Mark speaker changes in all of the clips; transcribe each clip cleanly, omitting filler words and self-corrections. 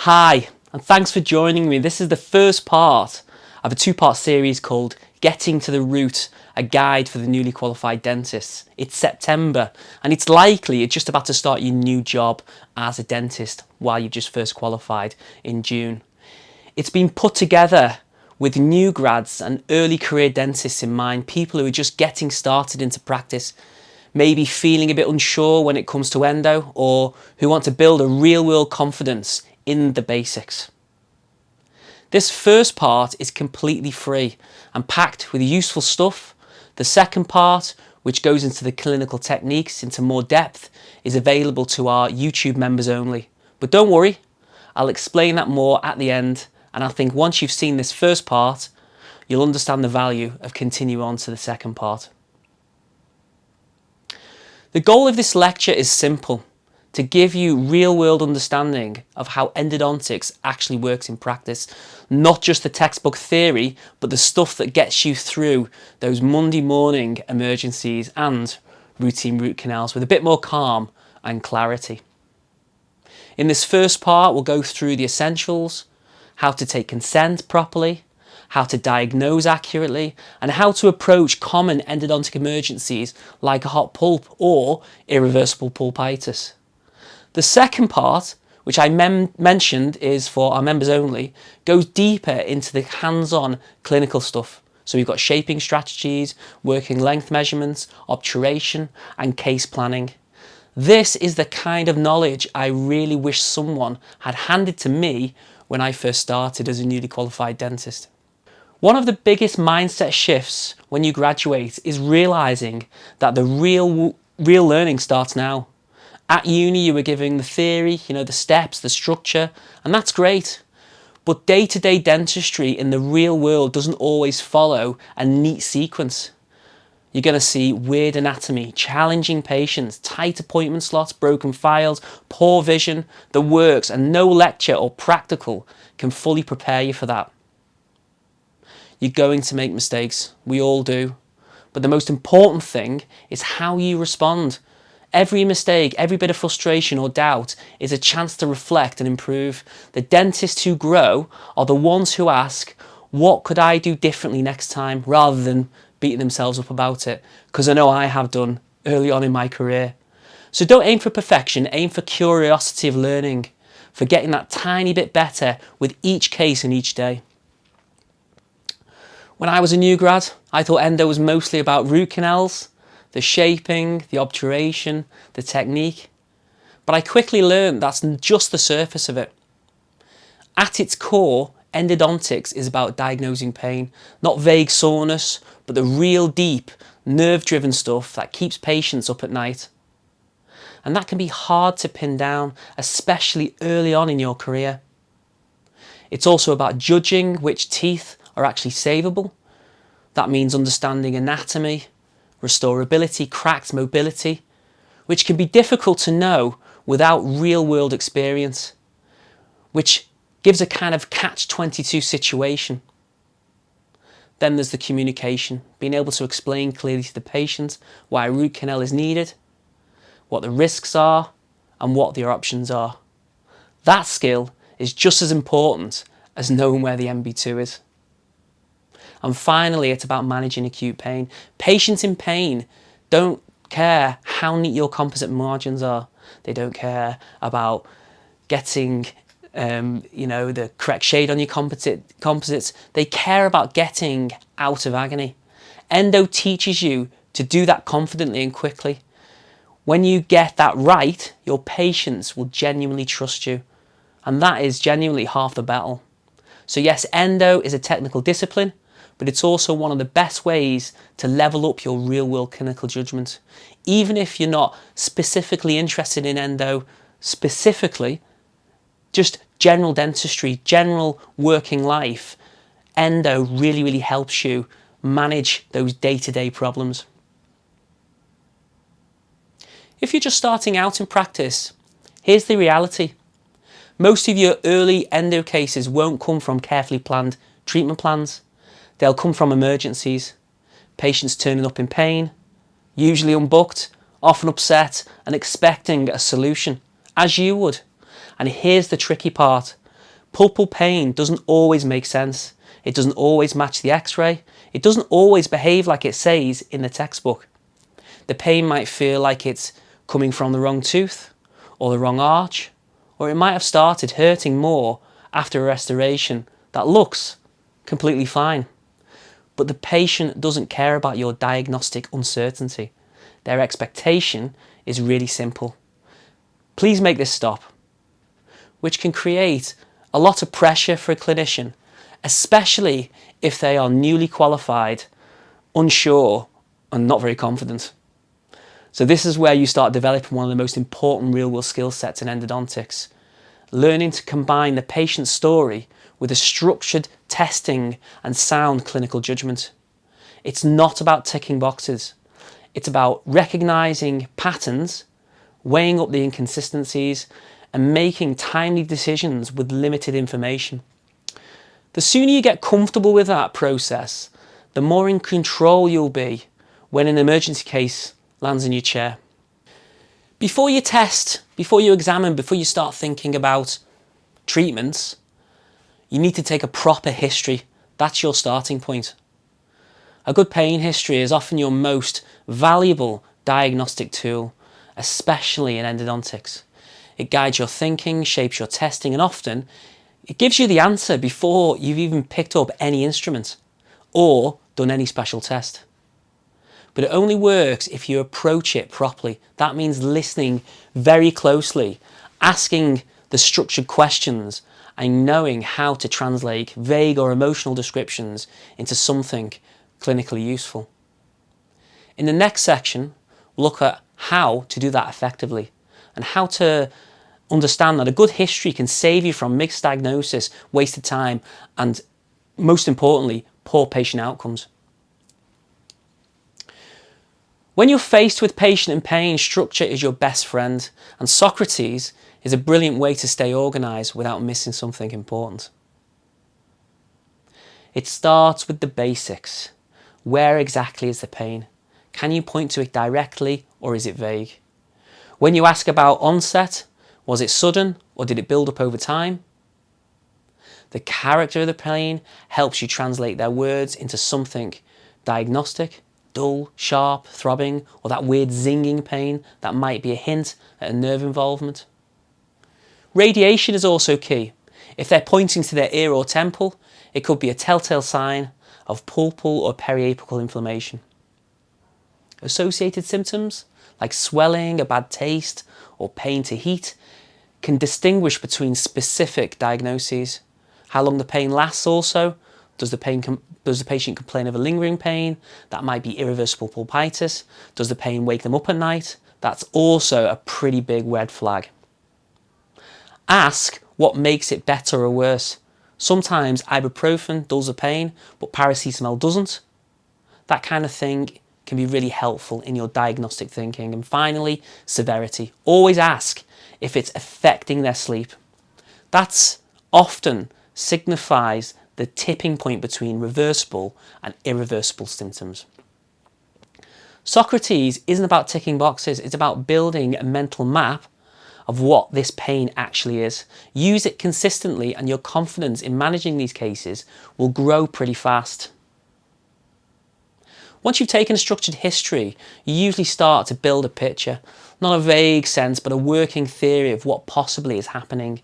Speaker 1: Hi, and thanks for joining me. This is the first part of a two-part series called Getting to the Root, a guide for the newly qualified dentists. It's September, and it's likely you're just about to start your new job as a dentist while you've just first qualified in June. It's been put together with new grads and early career dentists in mind, people who are just getting started into practice, maybe feeling a bit unsure when it comes to endo, or who want to build a real-world confidence in the basics. This first part is completely free and packed with useful stuff. The second part, which goes into the clinical techniques into more depth, is available to our YouTube members only. But don't worry, I'll explain that more at the end, and I think once you've seen this first part, you'll understand the value of continuing on to the second part. The goal of this lecture is simple: to give you real-world understanding of how endodontics actually works in practice. Not just the textbook theory, but the stuff that gets you through those Monday morning emergencies and routine root canals with a bit more calm and clarity. In this first part, we'll go through the essentials, how to take consent properly, how to diagnose accurately, and how to approach common endodontic emergencies like a hot pulp or irreversible pulpitis. The second part, which I mentioned is for our members only, goes deeper into the hands-on clinical stuff. So we've got shaping strategies, working length measurements, obturation, and case planning. This is the kind of knowledge I really wish someone had handed to me when I first started as a newly qualified dentist. One of the biggest mindset shifts when you graduate is realising that the real learning starts now. At uni, you were given the theory, the steps, the structure, and that's great. But day-to-day dentistry in the real world doesn't always follow a neat sequence. You're going to see weird anatomy, challenging patients, tight appointment slots, broken files, poor vision, the works, and no lecture or practical can fully prepare you for that. You're going to make mistakes. We all do. But the most important thing is how you respond. Every mistake, every bit of frustration or doubt is a chance to reflect and improve. The dentists who grow are the ones who ask, what could I do differently next time, rather than beating themselves up about it, because I know I have done early on in my career. So don't aim for perfection, aim for curiosity of learning, for getting that tiny bit better with each case and each day. When I was a new grad, I thought endo was mostly about root canals, the shaping, the obturation, the technique. But I quickly learned that's just the surface of it. At its core, endodontics is about diagnosing pain, not vague soreness, but the real deep, nerve-driven stuff that keeps patients up at night. And that can be hard to pin down, especially early on in your career. It's also about judging which teeth are actually savable. That means understanding anatomy, restorability, cracks, mobility, which can be difficult to know without real-world experience, which gives a kind of catch-22 situation. Then there's the communication, being able to explain clearly to the patient why a root canal is needed, what the risks are, and what their options are. That skill is just as important as knowing where the MB2 is. And finally, it's about managing acute pain. Patients in pain don't care how neat your composite margins are. They don't care about getting the correct shade on your composites. They care about getting out of agony. Endo teaches you to do that confidently and quickly. When you get that right, your patients will genuinely trust you. And that is genuinely half the battle. So yes, endo is a technical discipline, but it's also one of the best ways to level up your real-world clinical judgment. Even if you're not specifically interested in endo, specifically, just general dentistry, general working life, endo really helps you manage those day-to-day problems. If you're just starting out in practice, here's the reality. Most of your early endo cases won't come from carefully planned treatment plans. They'll come from emergencies, patients turning up in pain, usually unbooked, often upset and expecting a solution, as you would. And here's the tricky part. Pulpal pain doesn't always make sense. It doesn't always match the x-ray. It doesn't always behave like it says in the textbook. The pain might feel like it's coming from the wrong tooth or the wrong arch, or it might have started hurting more after a restoration that looks completely fine. But the patient doesn't care about your diagnostic uncertainty. Their expectation is really simple. Please make this stop, which can create a lot of pressure for a clinician, especially if they are newly qualified, unsure, and not very confident. So this is where you start developing one of the most important real-world skill sets in endodontics, learning to combine the patient's story with a structured testing and sound clinical judgment. It's not about ticking boxes. It's about recognising patterns, weighing up the inconsistencies, and making timely decisions with limited information. The sooner you get comfortable with that process, the more in control you'll be when an emergency case lands in your chair. Before you test, before you examine, before you start thinking about treatments, you need to take a proper history. That's your starting point. A good pain history is often your most valuable diagnostic tool, especially in endodontics. It guides your thinking, shapes your testing, and often it gives you the answer before you've even picked up any instrument or done any special test. But it only works if you approach it properly. That means listening very closely, asking the structured questions, and knowing how to translate vague or emotional descriptions into something clinically useful. In the next section, we'll look at how to do that effectively and how to understand that a good history can save you from mixed diagnosis, wasted time, and most importantly, poor patient outcomes. When you're faced with patient in pain, structure is your best friend, and SOCRATES is a brilliant way to stay organised without missing something important. It starts with the basics. Where exactly is the pain? Can you point to it directly, or is it vague? When you ask about onset, was it sudden or did it build up over time? The character of the pain helps you translate their words into something diagnostic, dull, sharp, throbbing, or that weird zinging pain that might be a hint at a nerve involvement. Radiation is also key. If they're pointing to their ear or temple, it could be a telltale sign of pulpal or periapical inflammation. Associated symptoms like swelling, a bad taste, or pain to heat can distinguish between specific diagnoses. How long the pain lasts also. Does the patient complain of a lingering pain? That might be irreversible pulpitis. Does the pain wake them up at night? That's also a pretty big red flag. Ask what makes it better or worse. Sometimes ibuprofen dulls the pain, but paracetamol doesn't. That kind of thing can be really helpful in your diagnostic thinking. And finally, severity. Always ask if it's affecting their sleep. That's often signifies the tipping point between reversible and irreversible symptoms. SOCRATES isn't about ticking boxes, it's about building a mental map of what this pain actually is. Use it consistently and your confidence in managing these cases will grow pretty fast. Once you've taken a structured history, you usually start to build a picture, not a vague sense, but a working theory of what possibly is happening.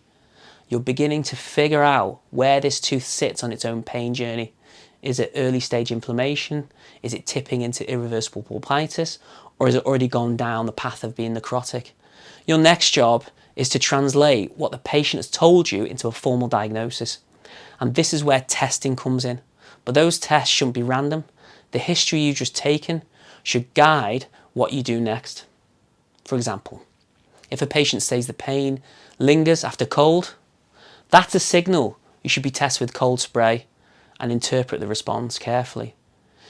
Speaker 1: You're beginning to figure out where this tooth sits on its own pain journey. Is it early stage inflammation? Is it tipping into irreversible pulpitis? Or has it already gone down the path of being necrotic? Your next job is to translate what the patient has told you into a formal diagnosis. And this is where testing comes in. But those tests shouldn't be random. The history you've just taken should guide what you do next. For example, if a patient says the pain lingers after cold, that's a signal you should be tested with cold spray and interpret the response carefully.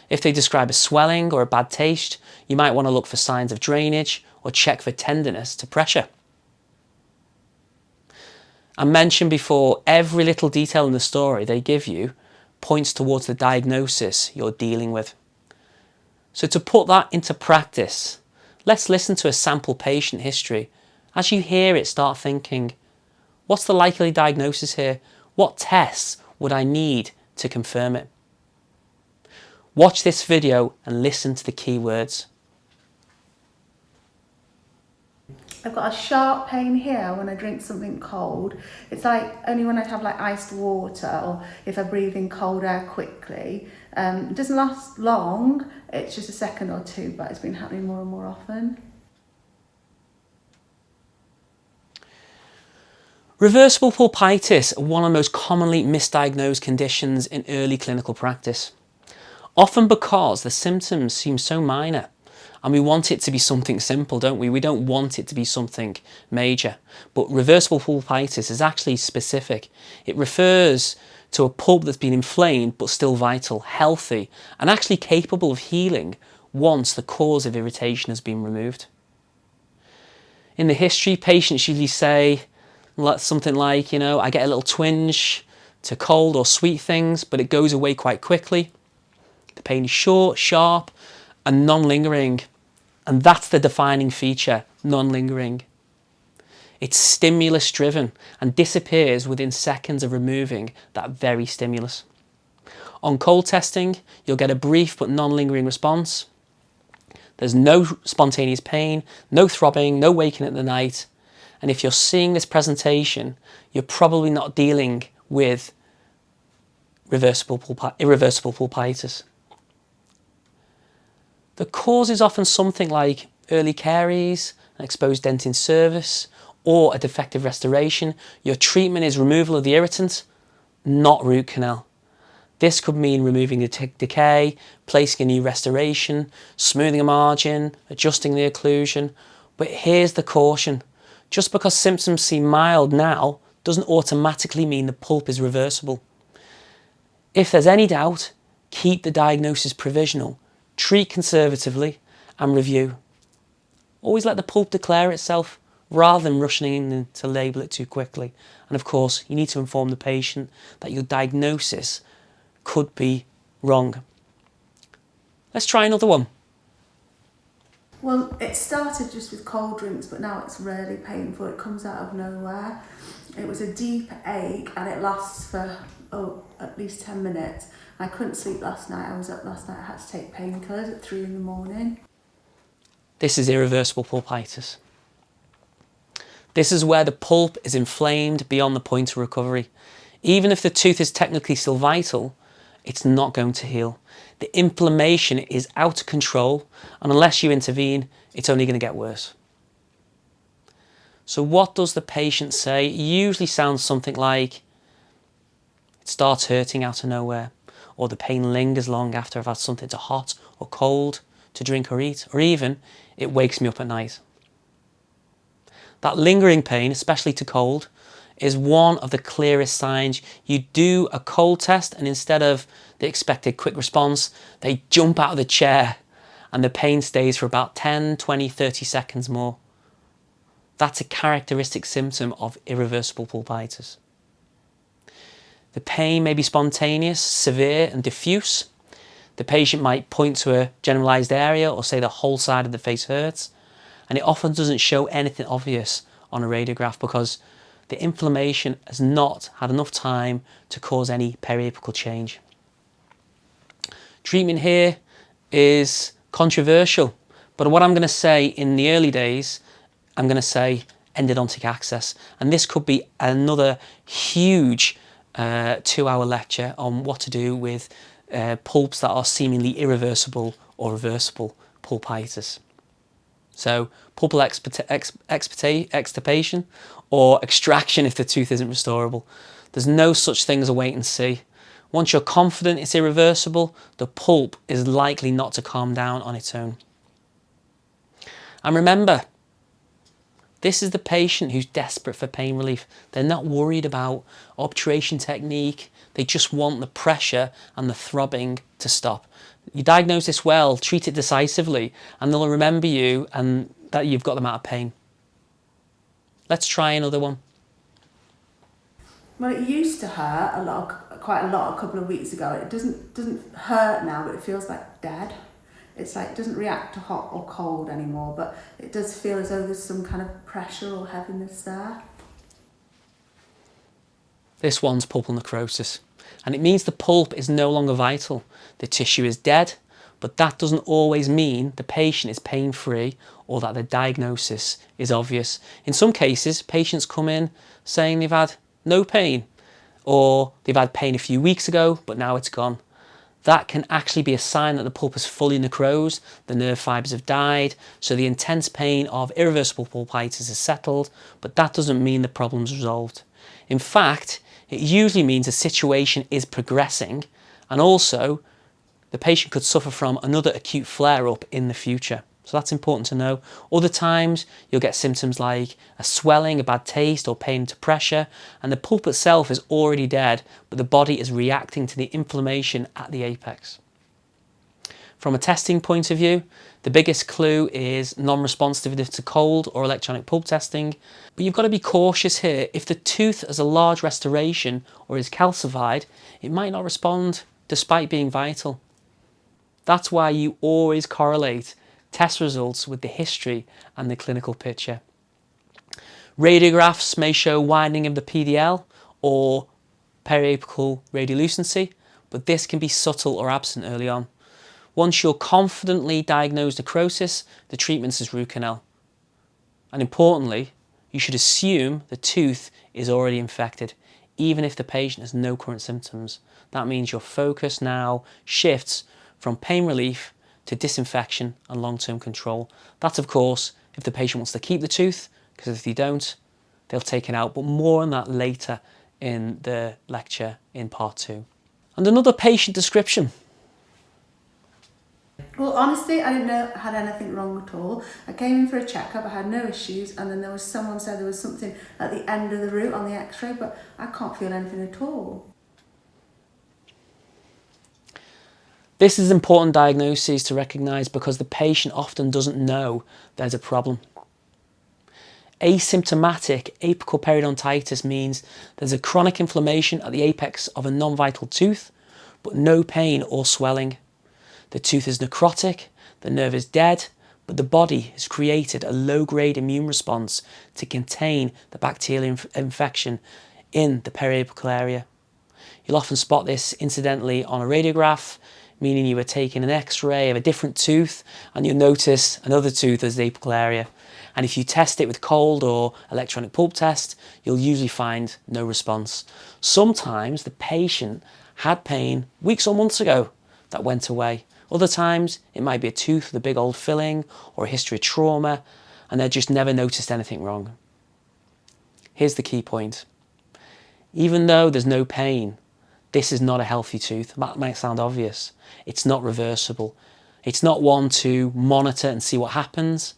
Speaker 1: If they describe a swelling or a bad taste, you might want to look for signs of drainage or check for tenderness to pressure. I mentioned before, every little detail in the story they give you points towards the diagnosis you're dealing with. So to put that into practice, let's listen to a sample patient history. As you hear it, start thinking, what's the likely diagnosis here? What tests would I need to confirm it? Watch this video and listen to the keywords.
Speaker 2: I've got a sharp pain here when I drink something cold. It's like only when I have like iced water or if I breathe in cold air quickly. It doesn't last long, it's just a second or two, but it's been happening more and more often.
Speaker 1: Reversible pulpitis are one of the most commonly misdiagnosed conditions in early clinical practice. Often because the symptoms seem so minor and we want it to be something simple, don't we? We don't want it to be something major. But reversible pulpitis is actually specific. It refers to a pulp that's been inflamed but still vital, healthy, and actually capable of healing once the cause of irritation has been removed. In the history, patients usually say something like, I get a little twinge to cold or sweet things, but it goes away quite quickly. The pain is short, sharp, and non-lingering. And that's the defining feature, non-lingering. It's stimulus driven and disappears within seconds of removing that very stimulus. On cold testing, you'll get a brief but non-lingering response. There's no spontaneous pain, no throbbing, no waking at the night. And if you're seeing this presentation, you're probably not dealing with irreversible pulpitis. The cause is often something like early caries, an exposed dent in service, or a defective restoration. Your treatment is removal of the irritant, not root canal. This could mean removing the decay, placing a new restoration, smoothing a margin, adjusting the occlusion. But here's the caution. Just because symptoms seem mild now doesn't automatically mean the pulp is reversible. If there's any doubt, keep the diagnosis provisional, treat conservatively and review. Always let the pulp declare itself rather than rushing in to label it too quickly. And of course, you need to inform the patient that your diagnosis could be wrong. Let's try another one.
Speaker 2: Well, it started just with cold drinks, but now it's really painful. It comes out of nowhere. It was a deep ache and it lasts for at least 10 minutes. I couldn't sleep last night. I was up last night. I had to take painkillers at 3 in the morning.
Speaker 1: This is irreversible pulpitis. This is where the pulp is inflamed beyond the point of recovery. Even if the tooth is technically still vital, it's not going to heal. The inflammation is out of control, and unless you intervene, it's only going to get worse. So what does the patient say? It usually sounds something like, it starts hurting out of nowhere, or the pain lingers long after I've had something hot or cold to drink or eat, or even it wakes me up at night. That lingering pain, especially to cold, is one of the clearest signs. You do a cold test and instead of the expected quick response, they jump out of the chair and the pain stays for about 10, 20, 30 seconds more. That's a characteristic symptom of irreversible pulpitis. The pain may be spontaneous, severe and diffuse. The patient might point to a generalised area or say the whole side of the face hurts. And it often doesn't show anything obvious on a radiograph because the inflammation has not had enough time to cause any periapical change. Treatment here is controversial, but what I'm going to say in the early days, I'm going to say endodontic access. And this could be another huge 2-hour lecture on what to do with pulps that are seemingly irreversible or reversible pulpitis. So pulpal extirpation or extraction if the tooth isn't restorable. There's no such thing as a wait and see. Once you're confident it's irreversible, the pulp is likely not to calm down on its own. And remember, this is the patient who's desperate for pain relief. They're not worried about obturation technique. They just want the pressure and the throbbing to stop. You diagnose this well, treat it decisively, and they'll remember you and that you've got them out of pain. Let's try another one.
Speaker 2: Well, it used to hurt quite a lot a couple of weeks ago. It doesn't hurt now, but it feels like dead. It's like it doesn't react to hot or cold anymore, but it does feel as though there's some kind of pressure or heaviness there.
Speaker 1: This one's pulpal necrosis, and it means the pulp is no longer vital. The tissue is dead, but that doesn't always mean the patient is pain-free or that the diagnosis is obvious. In some cases, patients come in saying they've had no pain, or they've had pain a few weeks ago, but now it's gone. That can actually be a sign that the pulp is fully necrosed, the nerve fibres have died, so the intense pain of irreversible pulpitis is settled, but that doesn't mean the problem's resolved. In fact, it usually means the situation is progressing, and also the patient could suffer from another acute flare-up in the future. So that's important to know. Other times you'll get symptoms like a swelling, a bad taste, or pain to pressure, and the pulp itself is already dead, but the body is reacting to the inflammation at the apex. From a testing point of view, the biggest clue is non-responsiveness to cold or electronic pulp testing, but you've got to be cautious here. If the tooth has a large restoration or is calcified, it might not respond despite being vital. That's why you always correlate test results with the history and the clinical picture. Radiographs may show widening of the PDL or periapical radiolucency, but this can be subtle or absent early on. Once you're confidently diagnosed necrosis, the treatment is root canal. And importantly, you should assume the tooth is already infected, even if the patient has no current symptoms. That means your focus now shifts from pain relief to disinfection and long-term control. That's of course if the patient wants to keep the tooth, because if they don't, they'll take it out, but more on that later in the lecture in part 2. And another patient description.
Speaker 2: Well, honestly, I didn't know I had anything wrong at all. I came in for a checkup, I had no issues, and then there was someone said there was something at the end of the root on the x-ray, but I can't feel anything at all.
Speaker 1: This is important diagnoses to recognise because the patient often doesn't know there's a problem. Asymptomatic apical periodontitis means there's a chronic inflammation at the apex of a non-vital tooth, but no pain or swelling. The tooth is necrotic, the nerve is dead, but the body has created a low-grade immune response to contain the bacterial infection in the periapical area. You'll often spot this incidentally on a radiograph, meaning you were taking an x-ray of a different tooth and you'll notice another tooth as the apical area. And if you test it with cold or electronic pulp test, you'll usually find no response. Sometimes the patient had pain weeks or months ago that went away. Other times it might be a tooth with a big old filling or a history of trauma, and they just never noticed anything wrong. Here's the key point. Even though there's no pain, this is not a healthy tooth. That might sound obvious. It's not reversible. It's not one to monitor and see what happens.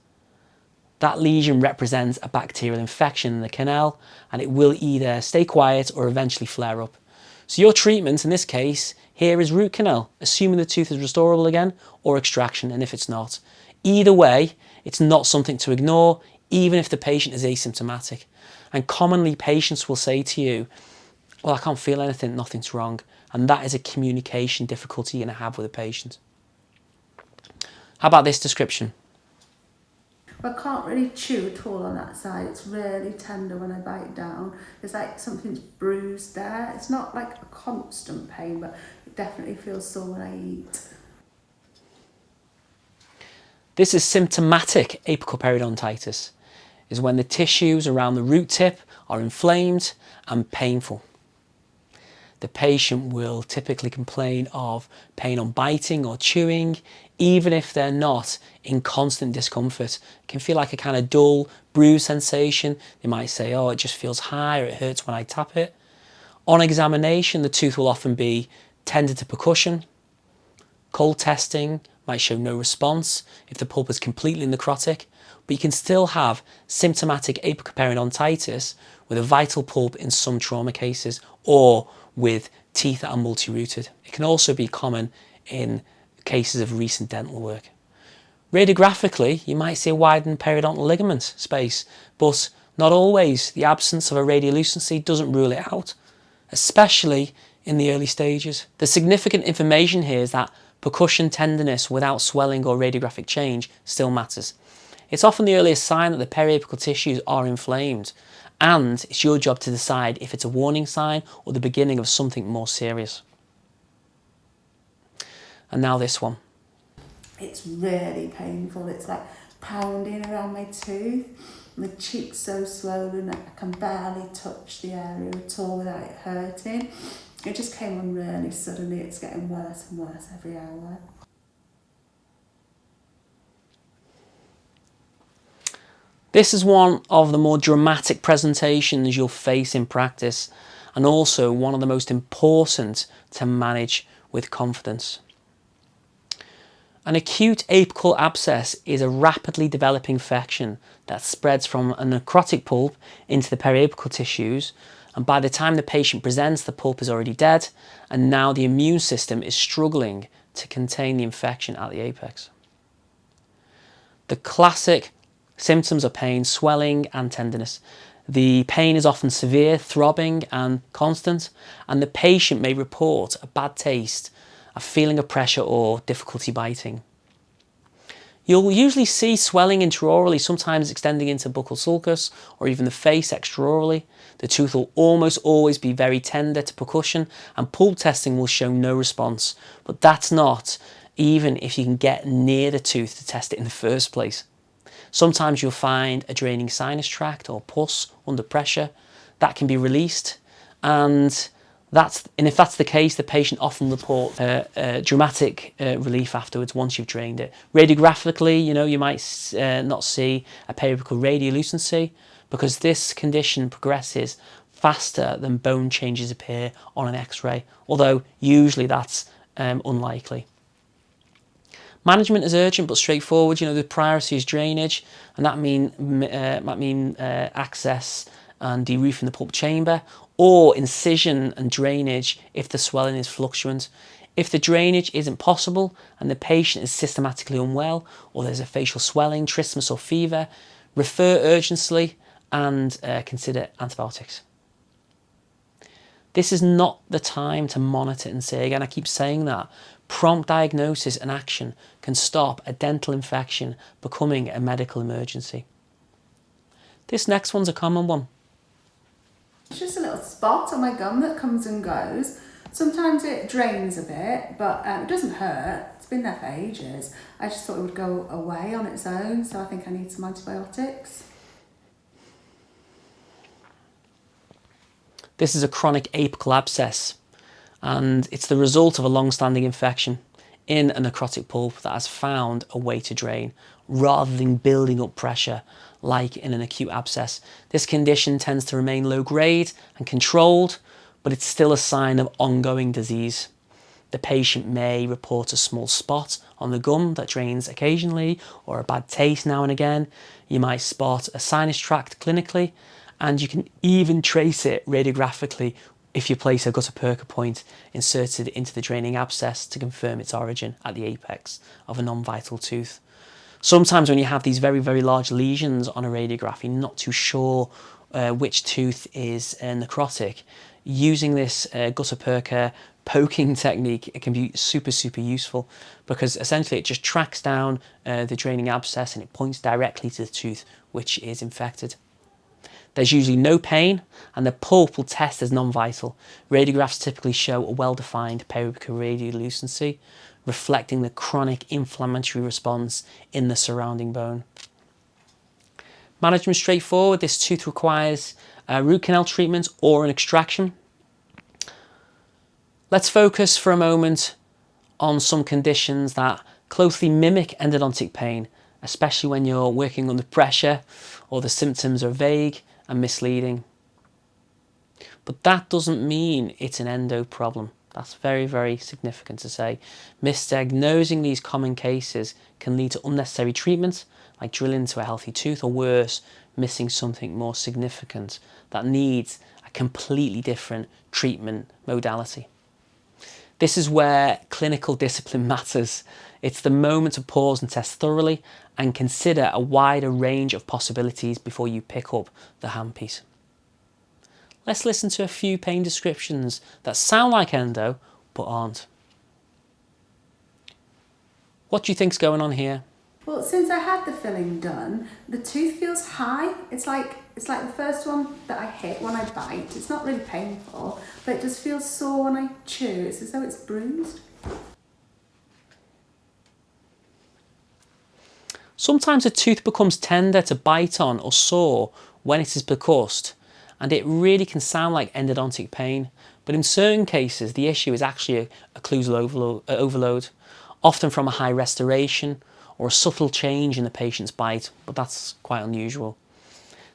Speaker 1: That lesion represents a bacterial infection in the canal, and it will either stay quiet or eventually flare up. So your treatment in this case here is root canal, assuming the tooth is restorable again, or extraction, and if it's not. Either way, it's not something to ignore, even if the patient is asymptomatic. And commonly patients will say to you, well, I can't feel anything, nothing's wrong. And that is a communication difficulty you're going to have with a patient. How about this description?
Speaker 2: I can't really chew at all on that side. It's really tender when I bite down. It's like something's bruised there. It's not like a constant pain, but it definitely feels sore when I eat.
Speaker 1: This is symptomatic apical periodontitis, is when the tissues around the root tip are inflamed and painful. The patient will typically complain of pain on biting or chewing, even if they're not in constant discomfort. It can feel like a kind of dull, bruised sensation. They might say, oh, it just feels high or it hurts when I tap it. On examination, the tooth will often be tended to percussion. Cold testing might show no response if the pulp is completely necrotic, but you can still have symptomatic apical periodontitis with a vital pulp in some trauma cases, or with teeth that are multi-rooted. It can also be common in cases of recent dental work. Radiographically, you might see a widened periodontal ligament space, but not always. The absence of a radiolucency doesn't rule it out, especially in the early stages. The significant information here is that percussion tenderness without swelling or radiographic change still matters. It's often the earliest sign that the periapical tissues are inflamed, and it's your job to decide if it's a warning sign or the beginning of something more serious. And now this one.
Speaker 2: It's really painful. It's like pounding around my tooth. My cheek's so swollen I can barely touch the area at all without it hurting. It just came on really suddenly. It's getting worse and worse every hour.
Speaker 1: This is one of the more dramatic presentations you'll face in practice, and also one of the most important to manage with confidence. An acute apical abscess is a rapidly developing infection that spreads from a necrotic pulp into the periapical tissues, and by the time the patient presents, the pulp is already dead, and now the immune system is struggling to contain the infection at the apex. The classic symptoms are pain, swelling and tenderness. The pain is often severe, throbbing and constant, and the patient may report a bad taste, a feeling of pressure or difficulty biting. You'll usually see swelling intraorally, sometimes extending into buccal sulcus or even the face extraorally. The tooth will almost always be very tender to percussion, and pulp testing will show no response, but that's not even if you can get near the tooth to test it in the first place. Sometimes you'll find a draining sinus tract or pus under pressure that can be released, and if that's the case, the patient often report dramatic relief afterwards once you've drained it. Radiographically, you might not see a periapical radiolucency because this condition progresses faster than bone changes appear on an X-ray, although usually that's unlikely. Management is urgent but straightforward. The priority is drainage, and that might mean access and deroofing the pulp chamber, or incision and drainage if the swelling is fluctuant. If the drainage isn't possible and the patient is systematically unwell, or there's a facial swelling, trismus or fever, refer urgently and consider antibiotics. This is not the time to monitor and say, again, I keep saying that, prompt diagnosis and action can stop a dental infection becoming a medical emergency. This next one's a common one.
Speaker 2: It's just a little spot on my gum that comes and goes. Sometimes it drains a bit, but it doesn't hurt. It's been there for ages. I just thought it would go away on its own, so I think I need some antibiotics.
Speaker 1: This is a chronic apical abscess, and it's the result of a long-standing infection in a necrotic pulp that has found a way to drain rather than building up pressure like in an acute abscess. This condition tends to remain low grade and controlled, but it's still a sign of ongoing disease. The patient may report a small spot on the gum that drains occasionally, or a bad taste now and again. You might spot a sinus tract clinically, and you can even trace it radiographically if you place a gutta perca point inserted into the draining abscess to confirm its origin at the apex of a non-vital tooth. Sometimes when you have these very, very large lesions on a radiograph, you're not too sure which tooth is necrotic. Using this gutta perca poking technique, it can be super, super useful because essentially it just tracks down the draining abscess and it points directly to the tooth which is infected. There's usually no pain and the pulp will test as non-vital. Radiographs typically show a well-defined periapical radiolucency, reflecting the chronic inflammatory response in the surrounding bone. Management straightforward. This tooth requires a root canal treatment or an extraction. Let's focus for a moment on some conditions that closely mimic endodontic pain, especially when you're working under pressure or the symptoms are vague and misleading. But that doesn't mean it's an endo problem. That's very, very significant to say. Misdiagnosing these common cases can lead to unnecessary treatment, like drilling into a healthy tooth, or worse, missing something more significant that needs a completely different treatment modality. This is where clinical discipline matters. It's the moment to pause and test thoroughly and consider a wider range of possibilities before you pick up the handpiece. Let's listen to a few pain descriptions that sound like endo, but aren't. What do you think's going on here?
Speaker 2: Well, since I had the filling done, the tooth feels high. It's like it's like the first one that I hit when I bite. It's not really painful, but it just feels sore when I chew. It's as though it's bruised.
Speaker 1: Sometimes a tooth becomes tender to bite on or sore when it is percussed, and it really can sound like endodontic pain, but in certain cases the issue is actually a occlusal overload, often from a high restoration or a subtle change in the patient's bite, but that's quite unusual.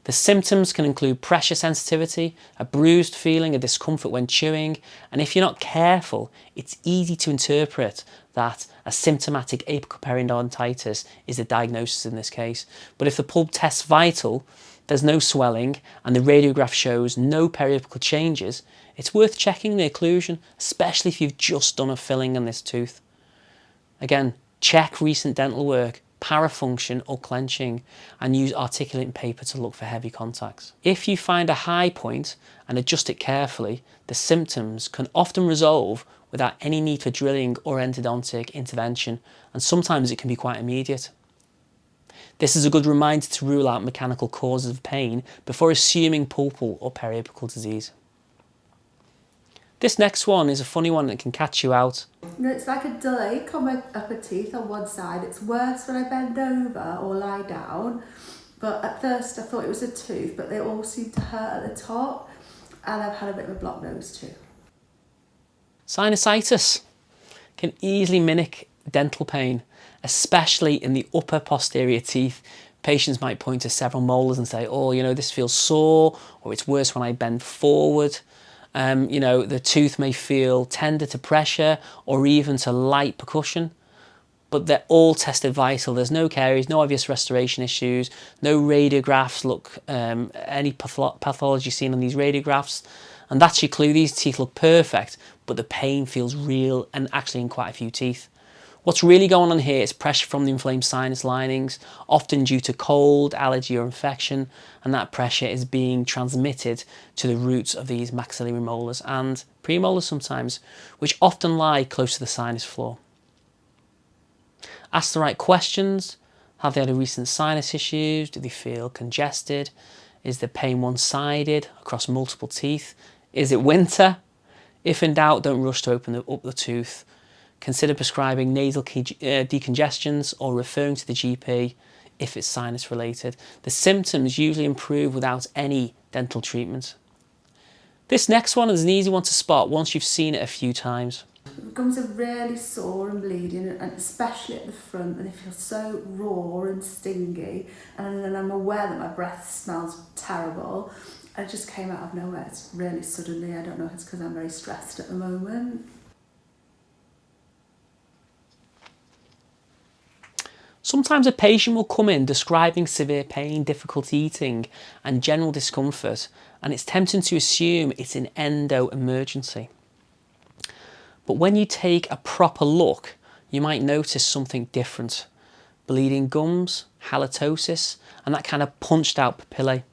Speaker 1: The symptoms can include pressure sensitivity, a bruised feeling, a discomfort when chewing, and if you're not careful, it's easy to interpret that asymptomatic apical periodontitis is the diagnosis in this case. But if the pulp tests vital, there's no swelling, and the radiograph shows no periapical changes, it's worth checking the occlusion, especially if you've just done a filling on this tooth. Again, check recent dental work, parafunction or clenching, and use articulating paper to look for heavy contacts. If you find a high point and adjust it carefully, the symptoms can often resolve without any need for drilling or endodontic intervention, and sometimes it can be quite immediate. This is a good reminder to rule out mechanical causes of pain before assuming pulpal or periapical disease. This next one is a funny one that can catch you out.
Speaker 2: It's like a delay on my upper teeth on one side. It's worse when I bend over or lie down. But at first I thought it was a tooth, but they all seem to hurt at the top. And I've had a bit of a blocked nose too.
Speaker 1: Sinusitis can easily mimic dental pain, especially in the upper posterior teeth. Patients might point to several molars and say, oh, you know, this feels sore, or it's worse when I bend forward. You know, the tooth may feel tender to pressure or even to light percussion, but they're all tested vital. There's no caries, no obvious restoration issues, no radiographs look, any pathology seen on these radiographs. And that's your clue, these teeth look perfect, but the pain feels real and actually in quite a few teeth. What's really going on here is pressure from the inflamed sinus linings, often due to cold, allergy or infection, and that pressure is being transmitted to the roots of these maxillary molars and premolars sometimes, which often lie close to the sinus floor. Ask the right questions. Have they had a recent sinus issues? Do they feel congested? Is the pain one-sided across multiple teeth? Is it winter? If in doubt, don't rush to open up the tooth. Consider prescribing nasal decongestants or referring to the GP if it's sinus related. The symptoms usually improve without any dental treatment. This next one is an easy one to spot once you've seen it a few times.
Speaker 2: The gums are really sore and bleeding, and especially at the front, and they feel so raw and stingy, and then I'm aware that my breath smells terrible. It just came out of nowhere. It's really suddenly. I don't know if it's because I'm very stressed at the moment.
Speaker 1: Sometimes a patient will come in describing severe pain, difficulty eating and general discomfort, and it's tempting to assume it's an endo emergency. But when you take a proper look, you might notice something different. Bleeding gums, halitosis, and that kind of punched out papillae.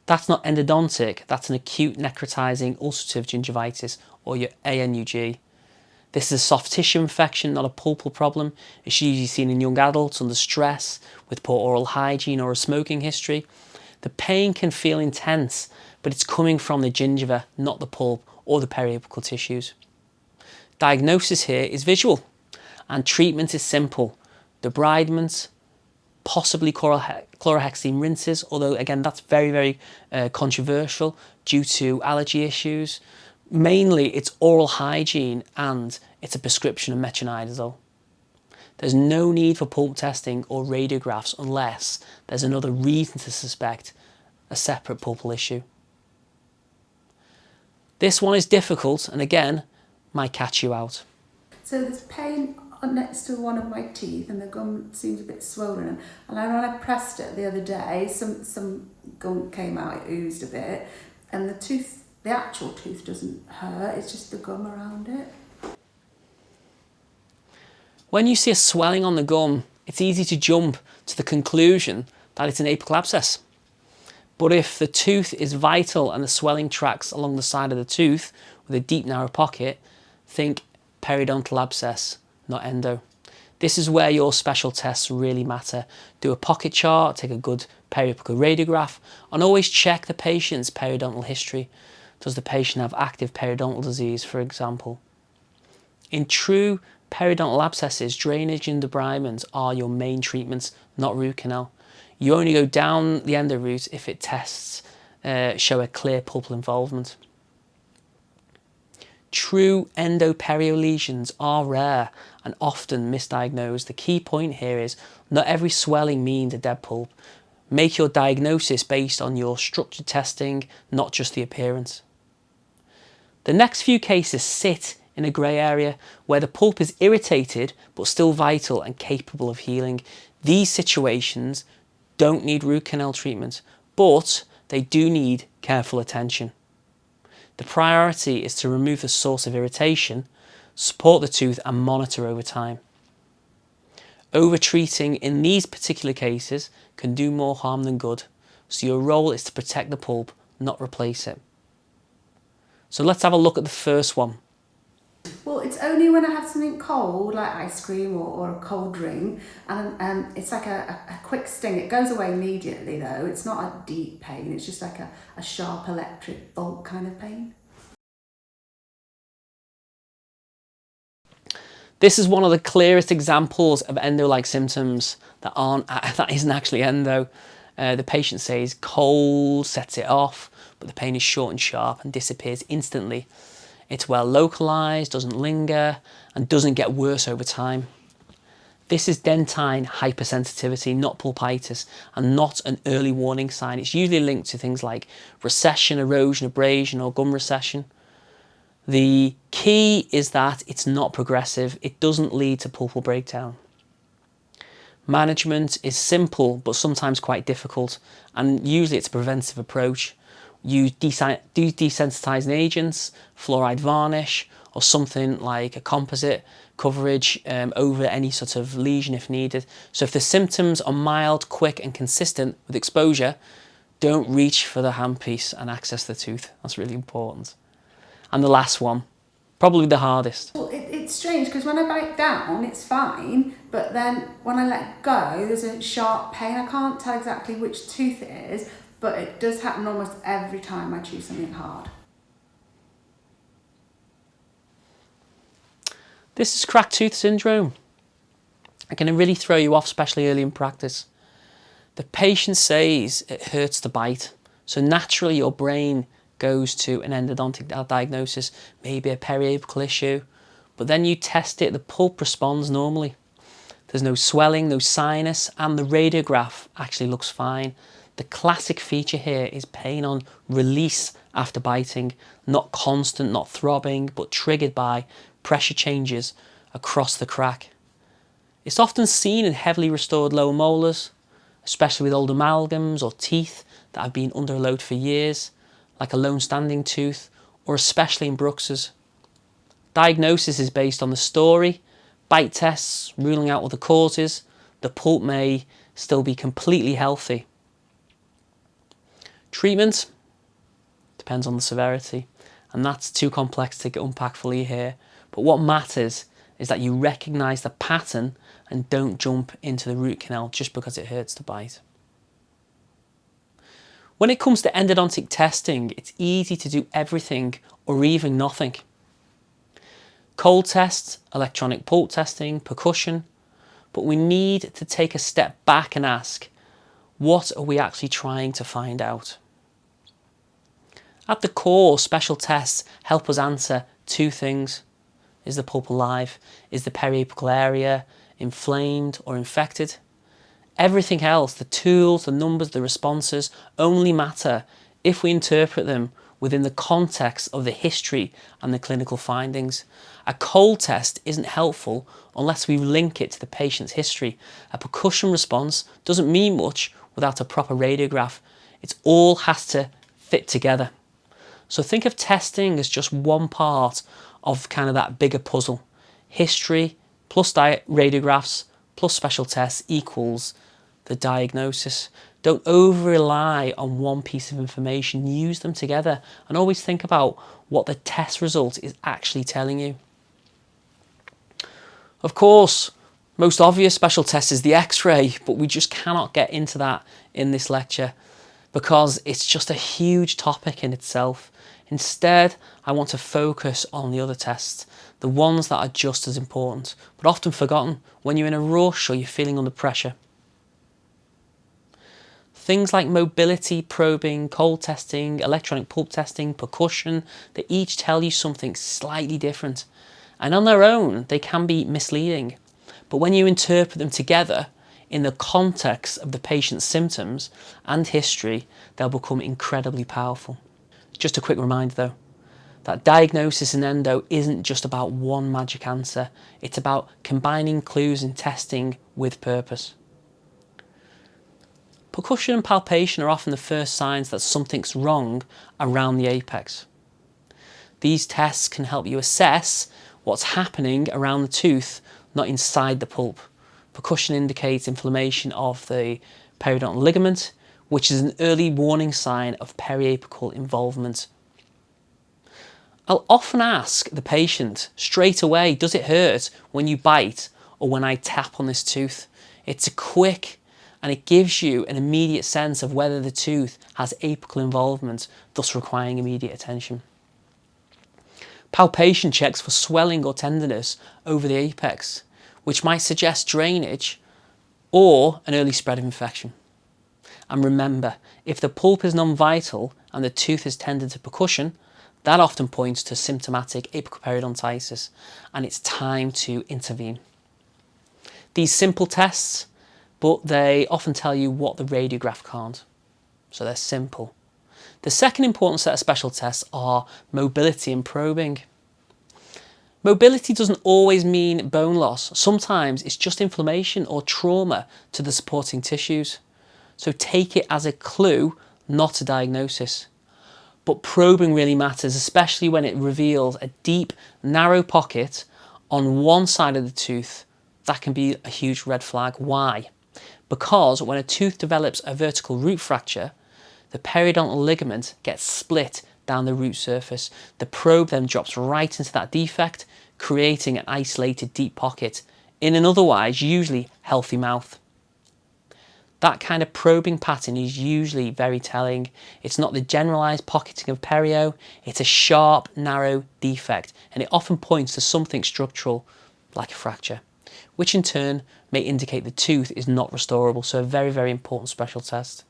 Speaker 1: That's not endodontic, that's an acute necrotizing ulcerative gingivitis, or your ANUG. This is a soft tissue infection, not a pulpal problem. It's usually seen in young adults under stress, with poor oral hygiene or a smoking history. The pain can feel intense, but it's coming from the gingiva, not the pulp or the periapical tissues. Diagnosis here is visual, and treatment is simple. Debridement, possibly chlorhexidine rinses, although again that's very controversial due to allergy issues. Mainly it's oral hygiene and it's a prescription of metronidazole. There's no need for pulp testing or radiographs unless there's another reason to suspect a separate pulpal issue. This one is difficult and again might catch you out.
Speaker 2: So there's pain next to one of my teeth and the gum seems a bit swollen, and when I pressed it the other day, some gum came out, it oozed a bit, and the actual tooth doesn't hurt, it's just the gum around it.
Speaker 1: When you see a swelling on the gum, it's easy to jump to the conclusion that it's an apical abscess. But if the tooth is vital and the swelling tracks along the side of the tooth with a deep narrow pocket, think periodontal abscess, not endo. This is where your special tests really matter. Do a pocket chart, take a good periapical radiograph, and always check the patient's periodontal history. Does the patient have active periodontal disease, for example? In true periodontal abscesses, drainage and debridement are your main treatments, not root canal. You only go down the endo route if it tests show a clear pulpal involvement. True endoperio lesions are rare and often misdiagnosed. The key point here is not every swelling means a dead pulp. Make your diagnosis based on your structured testing, not just the appearance. The next few cases sit in a grey area where the pulp is irritated but still vital and capable of healing. These situations don't need root canal treatment, but they do need careful attention. The priority is to remove the source of irritation, support the tooth and monitor over time. Over-treating in these particular cases can do more harm than good, so your role is to protect the pulp, not replace it. So let's have a look at the first one.
Speaker 2: Well, it's only when I have something cold, like ice cream or a cold drink, and it's like a quick sting. It goes away immediately though. It's not a deep pain, it's just like a sharp electric bolt kind of pain.
Speaker 1: This is one of the clearest examples of endo-like symptoms that isn't actually endo. The patient says cold, sets it off, but the pain is short and sharp and disappears instantly. It's well localized, doesn't linger, and doesn't get worse over time. This is dentine hypersensitivity, not pulpitis, and not an early warning sign. It's usually linked to things like recession, erosion, abrasion, or gum recession. The key is that it's not progressive. It doesn't lead to pulpal breakdown. Management is simple, but sometimes quite difficult, and usually it's a preventive approach. You do desensitizing agents, fluoride varnish, or something like a composite coverage over any sort of lesion if needed. So if the symptoms are mild, quick and consistent with exposure, don't reach for the handpiece and access the tooth. That's really important. And the last one, probably the hardest.
Speaker 2: Well, it's strange because when I bite down, it's fine, but then when I let go, there's a sharp pain. I can't tell exactly which tooth it is, but it does happen almost every time I chew something hard.
Speaker 1: This is cracked tooth syndrome. It can really throw you off, especially early in practice. The patient says it hurts to bite, so naturally your brain goes to an endodontic diagnosis, maybe a periapical issue, but then you test it, the pulp responds normally. There's no swelling, no sinus, and the radiograph actually looks fine. The classic feature here is pain on release after biting, not constant, not throbbing, but triggered by pressure changes across the crack. It's often seen in heavily restored lower molars, especially with old amalgams or teeth that have been under load for years, like a lone standing tooth, or especially in bruxes. Diagnosis is based on the story, bite tests, ruling out other causes. The pulp may still be completely healthy. Treatment depends on the severity, and that's too complex to unpack fully here. But what matters is that you recognise the pattern and don't jump into the root canal just because it hurts to bite. When it comes to endodontic testing, it's easy to do everything or even nothing. Cold tests, electronic pulp testing, percussion, but we need to take a step back and ask, what are we actually trying to find out? At the core, special tests help us answer two things. Is the pulp alive? Is the periapical area inflamed or infected? Everything else, the tools, the numbers, the responses, only matter if we interpret them within the context of the history and the clinical findings. A cold test isn't helpful unless we link it to the patient's history. A percussion response doesn't mean much without a proper radiograph. It all has to fit together. So think of testing as just one part of kind of that bigger puzzle. History plus radiographs plus special tests equals the diagnosis. Don't over-rely on one piece of information. Use them together and always think about what the test result is actually telling you. Of course, Most obvious special test is the X-ray, but we just cannot get into that in this lecture because it's just a huge topic in itself. Instead, I want to focus on the other tests, the ones that are just as important, but often forgotten when you're in a rush or you're feeling under pressure. Things like mobility probing, cold testing, electronic pulp testing, percussion, they each tell you something slightly different. And on their own, they can be misleading. But when you interpret them together in the context of the patient's symptoms and history, they'll become incredibly powerful. Just a quick reminder though, that diagnosis in endo isn't just about one magic answer. It's about combining clues and testing with purpose. Percussion and palpation are often the first signs that something's wrong around the apex. These tests can help you assess what's happening around the tooth, not inside the pulp. Percussion indicates inflammation of the periodontal ligament, which is an early warning sign of periapical involvement. I'll often ask the patient straight away, does it hurt when you bite or when I tap on this tooth? It's a quick and it gives you an immediate sense of whether the tooth has apical involvement, thus requiring immediate attention. Palpation checks for swelling or tenderness over the apex, which might suggest drainage or an early spread of infection. And remember, if the pulp is non-vital and the tooth is tended to percussion, that often points to symptomatic apical periodontitis, and it's time to intervene. These simple tests, but they often tell you what the radiograph can't. So they're simple. The second important set of special tests are mobility and probing. Mobility doesn't always mean bone loss. Sometimes it's just inflammation or trauma to the supporting tissues. So take it as a clue, not a diagnosis. But probing really matters, especially when it reveals a deep, narrow pocket on one side of the tooth. That can be a huge red flag. Why? Because when a tooth develops a vertical root fracture, the periodontal ligament gets split down the root surface. The probe then drops right into that defect, creating an isolated deep pocket in an otherwise usually healthy mouth. That kind of probing pattern is usually very telling. It's not the generalised pocketing of perio, it's a sharp, narrow defect, and it often points to something structural, like a fracture, which in turn may indicate the tooth is not restorable, so a very, very important special test.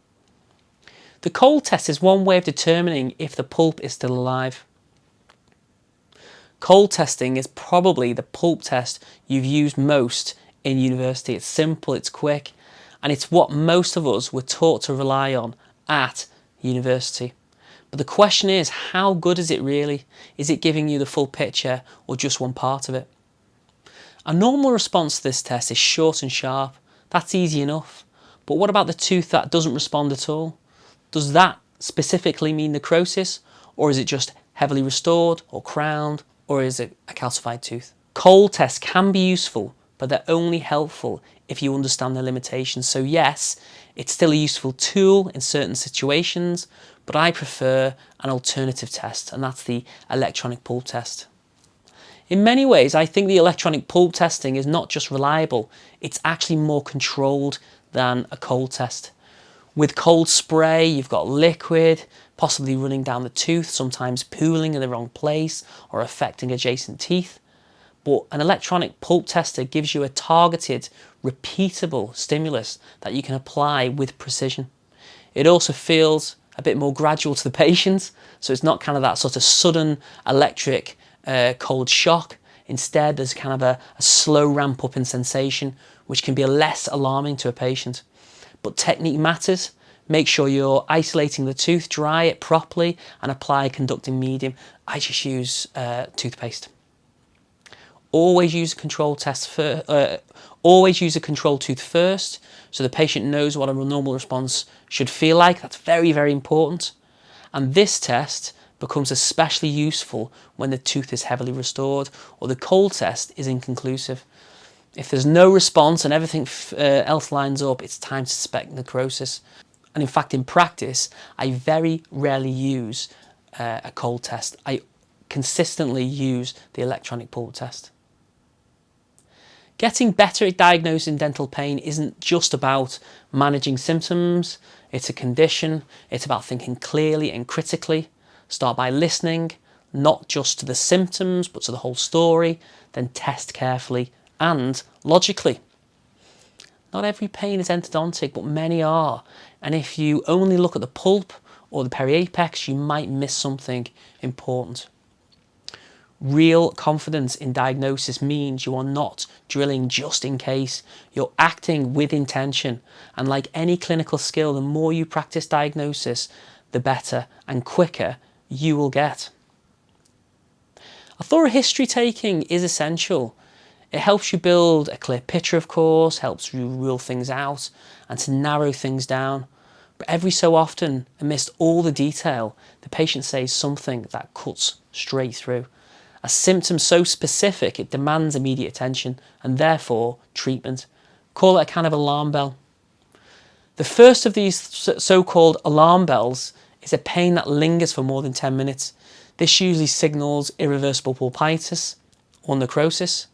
Speaker 1: The cold test is one way of determining if the pulp is still alive. Cold testing is probably the pulp test you've used most in university. It's simple, it's quick, and it's what most of us were taught to rely on at university. But the question is, how good is it really? Is it giving you the full picture or just one part of it? A normal response to this test is short and sharp. That's easy enough. But what about the tooth that doesn't respond at all? Does that specifically mean necrosis, or is it just heavily restored or crowned, or is it a calcified tooth? Cold tests can be useful, but they're only helpful if you understand their limitations. So yes, it's still a useful tool in certain situations, but I prefer an alternative test, and that's the electronic pulp test. In many ways, I think the electronic pulp testing is not just reliable, it's actually more controlled than a cold test. With cold spray, you've got liquid, possibly running down the tooth, sometimes pooling in the wrong place or affecting adjacent teeth. But an electronic pulp tester gives you a targeted, repeatable stimulus that you can apply with precision. It also feels a bit more gradual to the patient, so it's not kind of that sort of sudden electric cold shock. Instead, there's kind of a slow ramp up in sensation, which can be less alarming to a patient. But technique matters. Make sure you're isolating the tooth, dry it properly, and apply a conducting medium. I just use toothpaste. Always use a control test always use a control tooth first, so the patient knows what a normal response should feel like. That's very, very important. And this test becomes especially useful when the tooth is heavily restored or the cold test is inconclusive. If there's no response and everything else lines up, it's time to suspect necrosis. And in fact, in practice, I very rarely use a cold test. I consistently use the electronic pulp test. Getting better at diagnosing dental pain isn't just about managing symptoms, it's a condition. It's about thinking clearly and critically. Start by listening, not just to the symptoms, but to the whole story, then test carefully and logically. Not every pain is endodontic, but many are. And if you only look at the pulp or the periapex, you might miss something important. Real confidence in diagnosis means you are not drilling just in case. You're acting with intention. And like any clinical skill, the more you practice diagnosis, the better and quicker you will get. A thorough history taking is essential. It helps you build a clear picture, of course, helps you rule things out and to narrow things down. But every so often, amidst all the detail, the patient says something that cuts straight through. A symptom so specific it demands immediate attention and therefore treatment. Call it a kind of alarm bell. The first of these so-called alarm bells is a pain that lingers for more than 10 minutes. This usually signals irreversible pulpitis or necrosis.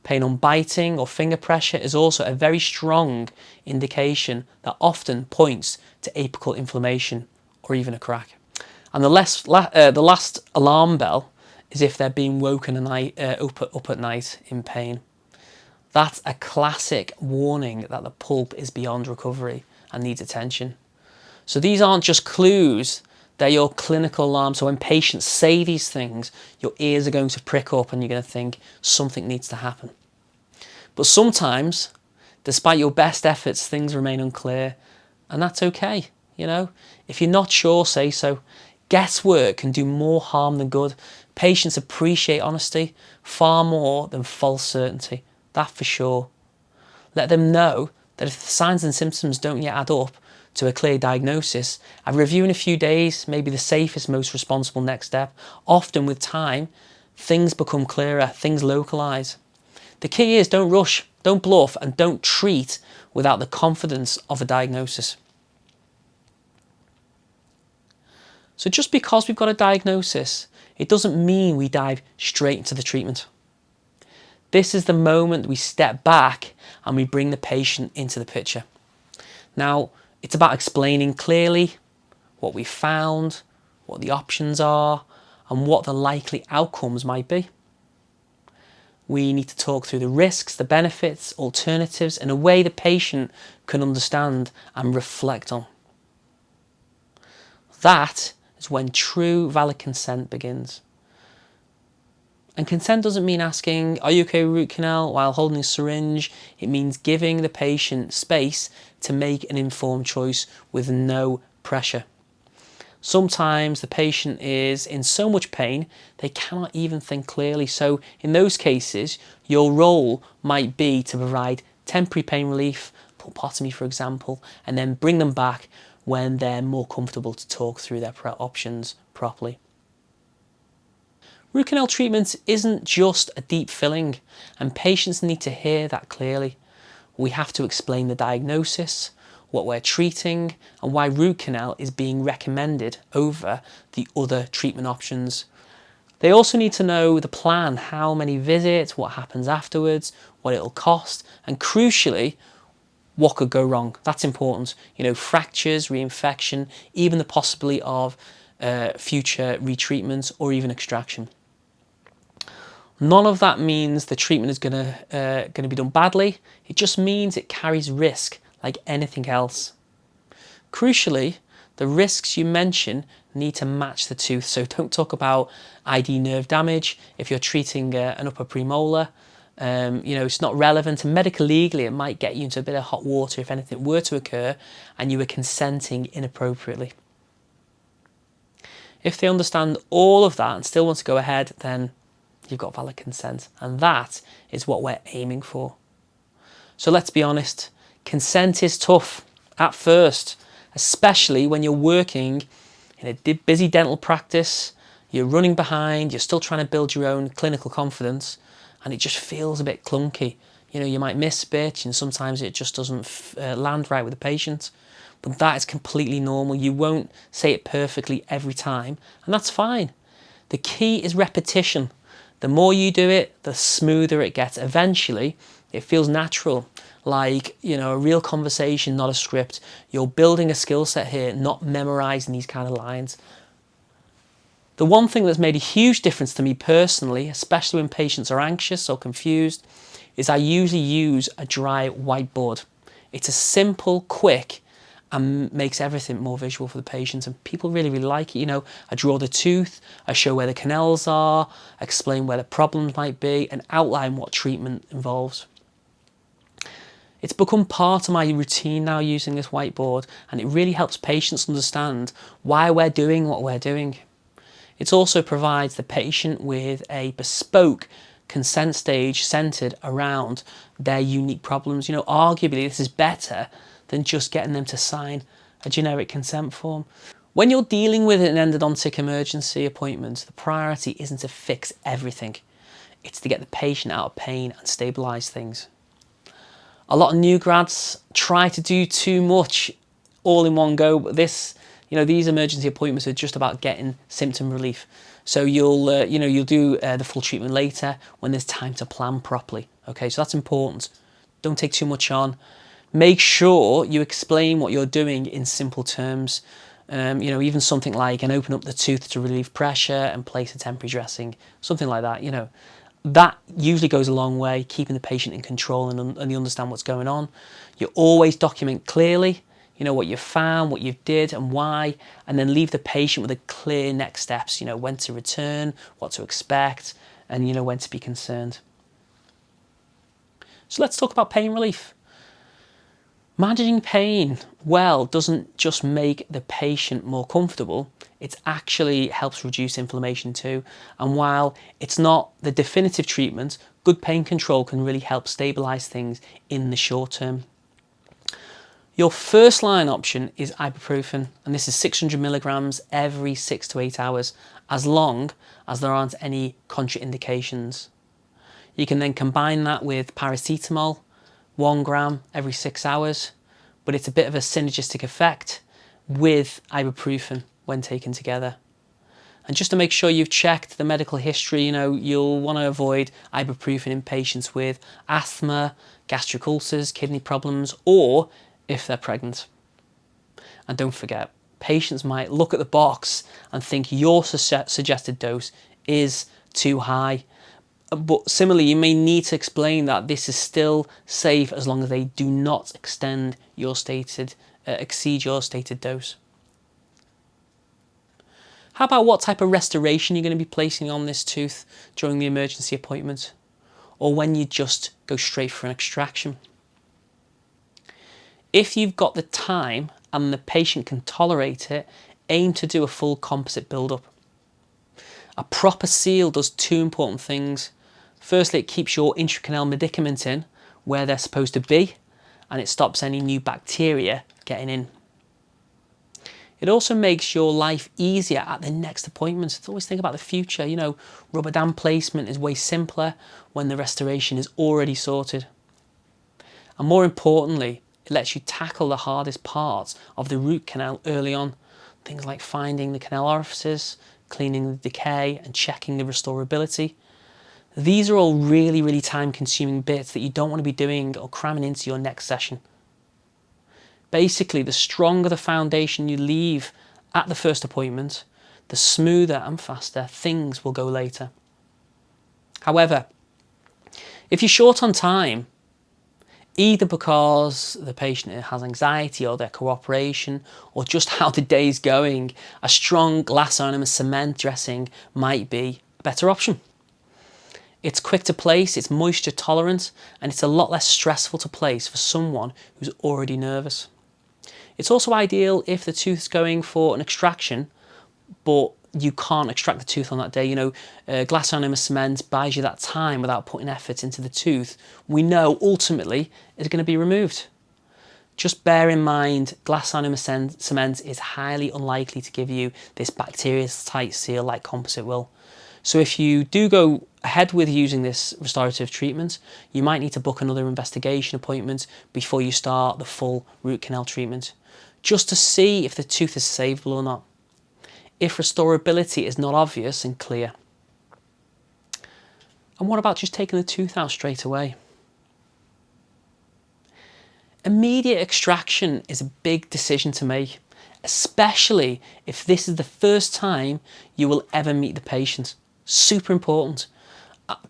Speaker 1: Pain on biting or finger pressure is also a very strong indication that often points to apical inflammation or even a crack. And the last alarm bell is if they're being woken up at night in pain. That's a classic warning that the pulp is beyond recovery and needs attention. So these aren't just clues, they're your clinical alarm. So when patients say these things, your ears are going to prick up and you're going to think something needs to happen. But sometimes, despite your best efforts, things remain unclear, and that's okay, you know. If you're not sure, say so. Guesswork can do more harm than good. Patients appreciate honesty far more than false certainty, that for sure. Let them know that if the signs and symptoms don't yet add up to a clear diagnosis, a review in a few days may be the safest, most responsible next step. Often with time, things become clearer, things localise. The key is don't rush, don't bluff, and don't treat without the confidence of a diagnosis. So just because we've got a diagnosis, it doesn't mean we dive straight into the treatment. This is the moment we step back and we bring the patient into the picture. Now, it's about explaining clearly what we found, what the options are, and what the likely outcomes might be. We need to talk through the risks, the benefits, alternatives in a way the patient can understand and reflect on. That is when true valid consent begins. And consent doesn't mean asking, are you okay with root canal while holding a syringe? It means giving the patient space to make an informed choice with no pressure. Sometimes the patient is in so much pain they cannot even think clearly. So in those cases, your role might be to provide temporary pain relief, pulpotomy for example, and then bring them back when they're more comfortable to talk through their options properly. Root canal treatment isn't just a deep filling, and patients need to hear that clearly. We have to explain the diagnosis, what we're treating, and why root canal is being recommended over the other treatment options. They also need to know the plan, how many visits, what happens afterwards, what it'll cost, and crucially, what could go wrong. That's important. You know, fractures, reinfection, even the possibility of future retreatment or even extraction. None of that means the treatment is going to be done badly. It just means it carries risk like anything else. Crucially, the risks you mention need to match the tooth. So don't talk about ID nerve damage if you're treating an upper premolar. You know, it's not relevant, and medical legally it might get you into a bit of hot water if anything were to occur and you were consenting inappropriately. If they understand all of that and still want to go ahead, then you've got valid consent, and that is what we're aiming for. So let's be honest, consent is tough at first, especially when you're working in a busy dental practice, you're running behind, you're still trying to build your own clinical confidence, and it just feels a bit clunky. You know, you might miss a bit, and sometimes it just doesn't land right with the patient, but that is completely normal. You won't say it perfectly every time, and that's fine. The key is repetition. The more you do it, the smoother it gets. Eventually, It feels natural, like, you know, a real conversation, not a script. You're building a skill set here, not memorising these kind of lines. The one thing that's made a huge difference to me personally, especially when patients are anxious or confused, is I usually use a dry whiteboard. It's a simple, quick, and makes everything more visual for the patients, and people really, really like it. You know, I draw the tooth, I show where the canals are, explain where the problems might be, and outline what treatment involves. It's become part of my routine now using this whiteboard, and it really helps patients understand why we're doing what we're doing. It also provides the patient with a bespoke consent stage centred around their unique problems. You know, arguably this is better than just getting them to sign a generic consent form. When you're dealing with an endodontic emergency appointment, the priority isn't to fix everything. It's to get the patient out of pain and stabilise things. A lot of new grads try to do too much all in one go, but these emergency appointments are just about getting symptom relief. So you'll do the full treatment later when there's time to plan properly. Okay, so that's important. Don't take too much on. Make sure you explain what you're doing in simple terms. Even something like, and open up the tooth to relieve pressure and place a temporary dressing, something like that. You know, that usually goes a long way, keeping the patient in control and you understand what's going on. You always document clearly, you know, what you've found, what you did and why, and then leave the patient with a clear next steps, you know, when to return, what to expect, and, you know, when to be concerned. So let's talk about pain relief. Managing pain well doesn't just make the patient more comfortable, it actually helps reduce inflammation too. And while it's not the definitive treatment, good pain control can really help stabilise things in the short term. Your first line option is ibuprofen, and this is 600 milligrams every 6 to 8 hours, as long as there aren't any contraindications. You can then combine that with paracetamol, 1 gram every 6 hours, but it's a bit of a synergistic effect with ibuprofen when taken together. And just to make sure you've checked the medical history, you know, you'll want to avoid ibuprofen in patients with asthma, gastric ulcers, kidney problems, or if they're pregnant. And don't forget, patients might look at the box and think your suggested dose is too high. But similarly, you may need to explain that this is still safe as long as they do not exceed your stated dose. How about what type of restoration you're going to be placing on this tooth during the emergency appointment, or when you just go straight for an extraction? If you've got the time and the patient can tolerate it, aim to do a full composite build-up. A proper seal does 2 important things. Firstly, it keeps your intracanal medicament in where they're supposed to be, and it stops any new bacteria getting in. It also makes your life easier at the next appointment. It's always think about the future. You know, rubber dam placement is way simpler when the restoration is already sorted. And more importantly, it lets you tackle the hardest parts of the root canal early on. Things like finding the canal orifices, cleaning the decay, and checking the restorability. These are all really, really time-consuming bits that you don't want to be doing or cramming into your next session. Basically, the stronger the foundation you leave at the first appointment, the smoother and faster things will go later. However, if you're short on time, either because the patient has anxiety or their cooperation, or just how the day's going, a strong glass ionomer cement dressing might be a better option. It's quick to place, it's moisture tolerant, and it's a lot less stressful to place for someone who's already nervous. It's also ideal if the tooth's going for an extraction, but you can't extract the tooth on that day. You know, glass ionomer cement buys you that time without putting effort into the tooth. We know ultimately it's going to be removed. Just bear in mind, glass ionomer cement is highly unlikely to give you this bacteria-tight seal like composite will. So if you do go ahead with using this restorative treatment, you might need to book another investigation appointment before you start the full root canal treatment, just to see if the tooth is savable or not, if restorability is not obvious and clear. And what about just taking the tooth out straight away? Immediate extraction is a big decision to make, especially if this is the first time you will ever meet the patient. Super important.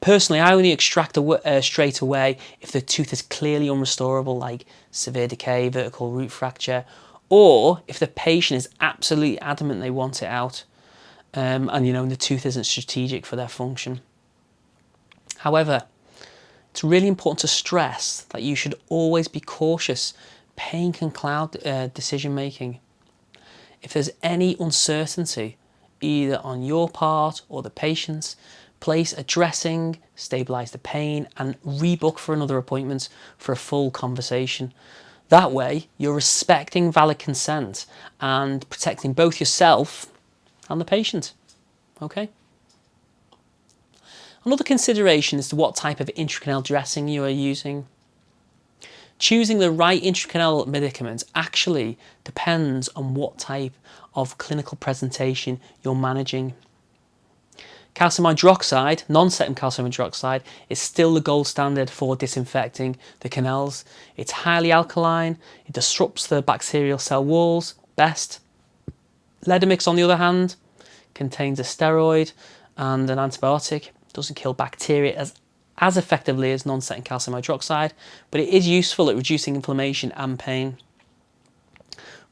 Speaker 1: Personally, I only extract straight away if the tooth is clearly unrestorable, like severe decay, vertical root fracture, or if the patient is absolutely adamant they want it out, and the tooth isn't strategic for their function. However, it's really important to stress that you should always be cautious. Pain can cloud decision making. If there's any uncertainty, either on your part or the patient's, place a dressing, stabilise the pain, and rebook for another appointment for a full conversation. That way, you're respecting valid consent and protecting both yourself and the patient. Okay? Another consideration is to what type of intracanal dressing you are using. Choosing the right intracanal medicament actually depends on what type of clinical presentation you're managing. Calcium hydroxide, non-setum calcium hydroxide, is still the gold standard for disinfecting the canals. It's highly alkaline, it disrupts the bacterial cell walls best. Ledamix, on the other hand, contains a steroid and an antibiotic. It doesn't kill bacteria as effectively as non-setum calcium hydroxide, but it is useful at reducing inflammation and pain.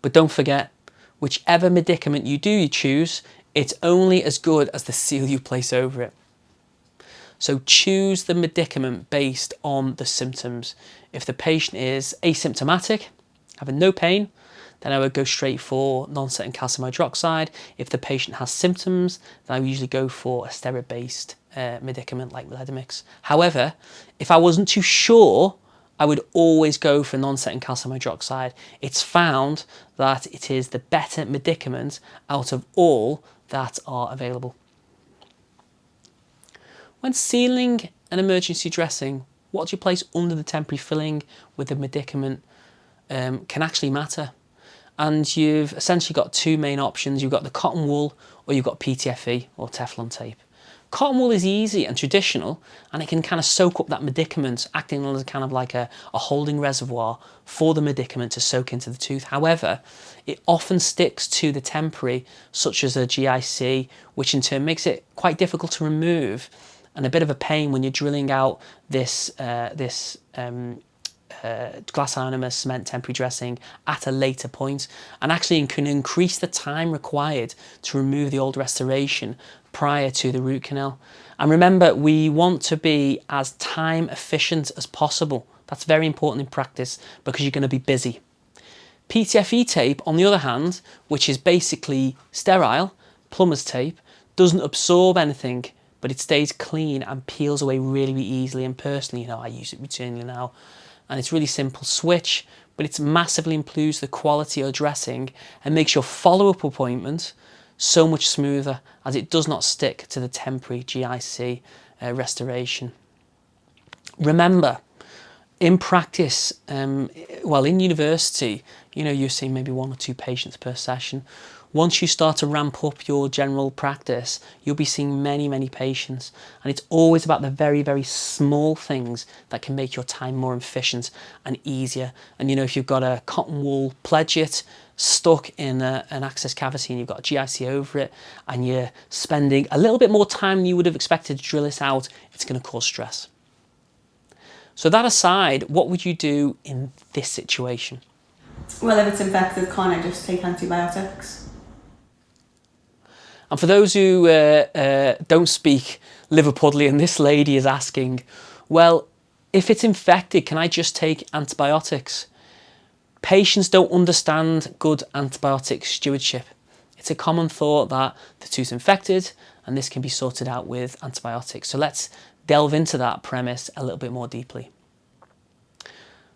Speaker 1: But don't forget, whichever medicament you choose, it's only as good as the seal you place over it. So choose the medicament based on the symptoms. If the patient is asymptomatic, having no pain, then I would go straight for non-setum calcium hydroxide. If the patient has symptoms, then I would usually go for a steroid-based medicament like Ledamix. However, if I wasn't too sure, I would always go for non-setum calcium hydroxide. It's found that it is the better medicament out of all that are available. When sealing an emergency dressing, what do you place under the temporary filling with the medicament can actually matter. And you've essentially got two main options. You've got the cotton wool or you've got PTFE or Teflon tape. Cotton wool is easy and traditional, and it can kind of soak up that medicament, acting as kind of like a holding reservoir for the medicament to soak into the tooth. However, it often sticks to the temporary, such as a GIC, which in turn makes it quite difficult to remove and a bit of a pain when you're drilling out this glass ionomer cement temporary dressing at a later point, and actually can increase the time required to remove the old restoration prior to the root canal. And remember, we want to be as time efficient as possible. That's very important in practice because you're going to be busy. PTFE tape, on the other hand, which is basically sterile, plumber's tape, doesn't absorb anything, but it stays clean and peels away really, really easily. And personally, I use it routinely now. And it's really simple switch, but it massively improves the quality of dressing and makes your follow-up appointment so much smoother, as it does not stick to the temporary GIC restoration. Remember, in practice, in university, you're seeing maybe 1 or 2 patients per session. Once you start to ramp up your general practice, you'll be seeing many, many patients. And it's always about the very, very small things that can make your time more efficient and easier. And if you've got a cotton wool pledget stuck in an access cavity and you've got a GIC over it, and you're spending a little bit more time than you would have expected to drill it out, it's going to cause stress. So that aside, what would you do in this situation?
Speaker 2: Well, if it's infected, can't I just take antibiotics?
Speaker 1: And for those who don't speak Liverpudlian, this lady is asking, well, if it's infected, can I just take antibiotics? Patients don't understand good antibiotic stewardship. It's a common thought that the tooth's infected and this can be sorted out with antibiotics. So let's delve into that premise a little bit more deeply.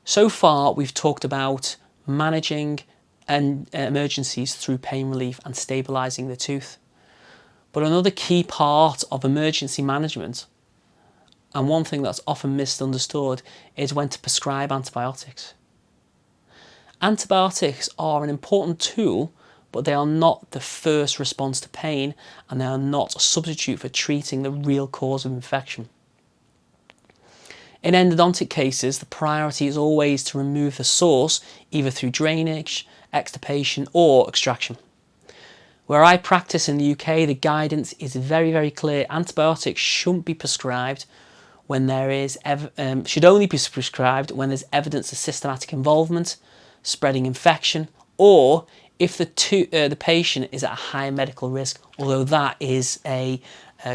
Speaker 1: So far, we've talked about managing emergencies through pain relief and stabilising the tooth. But another key part of emergency management, and one thing that's often misunderstood, is when to prescribe antibiotics. Antibiotics are an important tool, but they are not the first response to pain, and they are not a substitute for treating the real cause of infection. In endodontic cases, the priority is always to remove the source, either through drainage, extirpation or extraction. Where I practice in the UK, the guidance is very, very clear. Antibiotics shouldn't be prescribed when there is should only be prescribed when there's evidence of systematic involvement, spreading infection, or if the patient is at a high medical risk, although that is a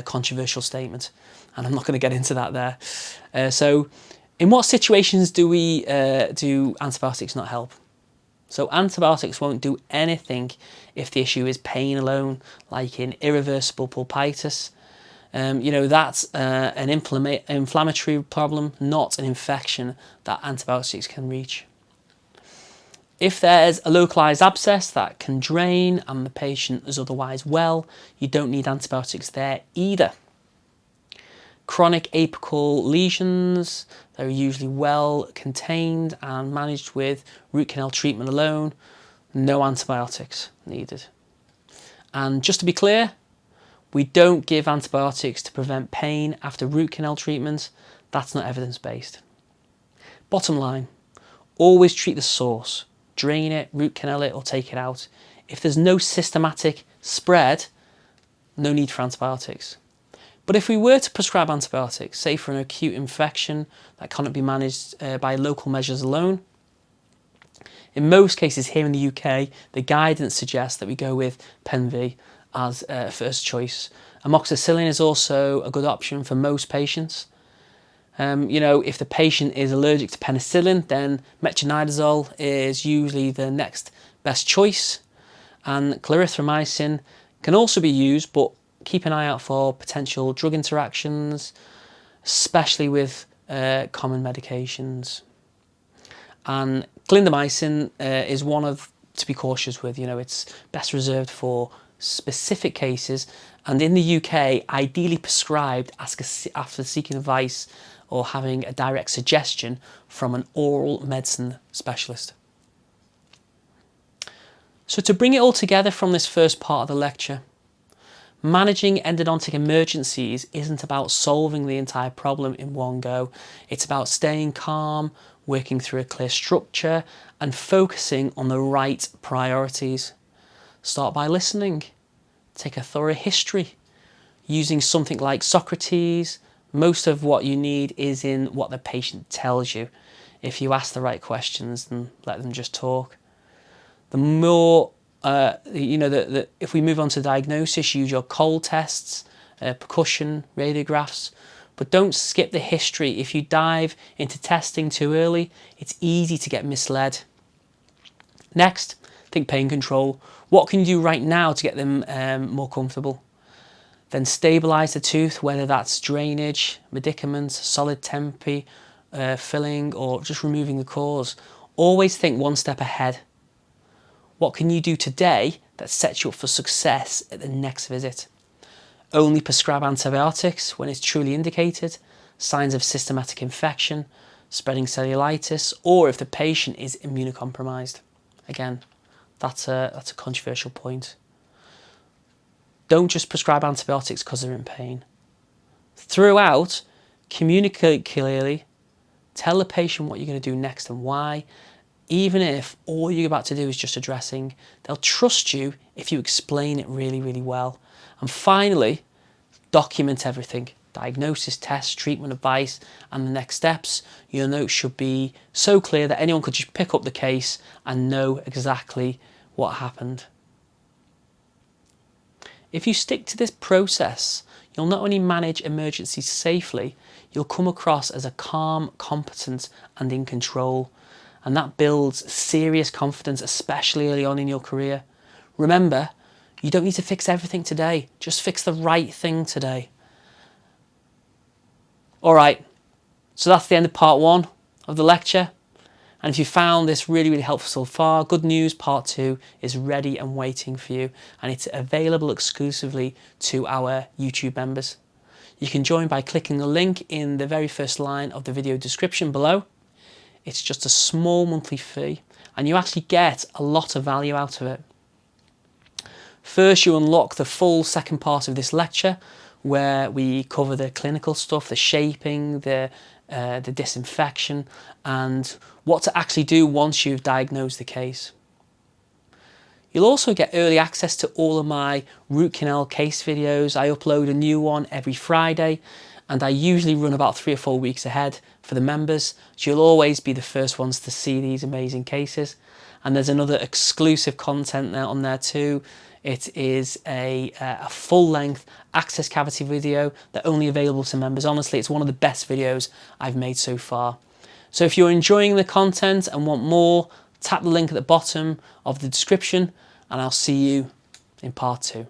Speaker 1: controversial statement, and I'm not going to get into that there. So in what situations do antibiotics not help? So antibiotics won't do anything if the issue is pain alone, like in irreversible pulpitis. That's an inflammatory problem, not an infection that antibiotics can reach. If there's a localised abscess that can drain and the patient is otherwise well, you don't need antibiotics there either. Chronic apical lesions, they're usually well contained and managed with root canal treatment alone. No antibiotics needed. And just to be clear, we don't give antibiotics to prevent pain after root canal treatment. That's not evidence-based. Bottom line, always treat the source. Drain it, root canal it, or take it out. If there's no systematic spread, no need for antibiotics. But if we were to prescribe antibiotics, say for an acute infection that cannot be managed by local measures alone, in most cases here in the UK, the guidance suggests that we go with Pen-V as first choice. Amoxicillin is also a good option for most patients. If the patient is allergic to penicillin, then metronidazole is usually the next best choice. And clarithromycin can also be used, but keep an eye out for potential drug interactions, especially with common medications. And clindamycin is one to be cautious with. It's best reserved for specific cases, and in the UK, ideally prescribed after seeking advice or having a direct suggestion from an oral medicine specialist. So to bring it all together from this first part of the lecture, managing endodontic emergencies isn't about solving the entire problem in one go. It's about staying calm, working through a clear structure, and focusing on the right priorities. Start by listening. Take a thorough history. Using something like SOCRATES, most of what you need is in what the patient tells you. If you ask the right questions, then let them just talk. The more, if we move on to diagnosis, use your cold tests, percussion, radiographs, but don't skip the history. If you dive into testing too early, it's easy to get misled. Next, think pain control. What can you do right now to get them more comfortable? Then stabilise the tooth, whether that's drainage, medicaments, solid tempi, filling, or just removing the cause. Always think one step ahead. What can you do today that sets you up for success at the next visit? Only prescribe antibiotics when it's truly indicated, signs of systematic infection, spreading cellulitis, or if the patient is immunocompromised. Again, that's a controversial point. Don't just prescribe antibiotics because they're in pain. Throughout, communicate clearly, tell the patient what you're going to do next and why. Even if all you're about to do is just a dressing, they'll trust you if you explain it really, really well. And finally, document everything. Diagnosis, tests, treatment advice, and the next steps. Your notes should be so clear that anyone could just pick up the case and know exactly what happened. If you stick to this process, you'll not only manage emergencies safely, you'll come across as a calm, competent, and in control. And that builds serious confidence, especially early on in your career. Remember, you don't need to fix everything today. Just fix the right thing today. All right, so that's the end of part 1 of the lecture. And if you found this really, really helpful so far, good news, part 2 is ready and waiting for you. And it's available exclusively to our YouTube members. You can join by clicking the link in the very first line of the video description below. It's just a small monthly fee, and you actually get a lot of value out of it. First, you unlock the full second part of this lecture, where we cover the clinical stuff, the shaping, the disinfection, and what to actually do once you've diagnosed the case. You'll also get early access to all of my root canal case videos. I upload a new one every Friday, and I usually run about 3 or 4 weeks ahead for the members, so you'll always be the first ones to see these amazing cases. And there's another exclusive content there on there too. It is a full-length access cavity video that's only available to members. Honestly, it's one of the best videos I've made so far. So if you're enjoying the content and want more, tap the link at the bottom of the description, and I'll see you in part 2.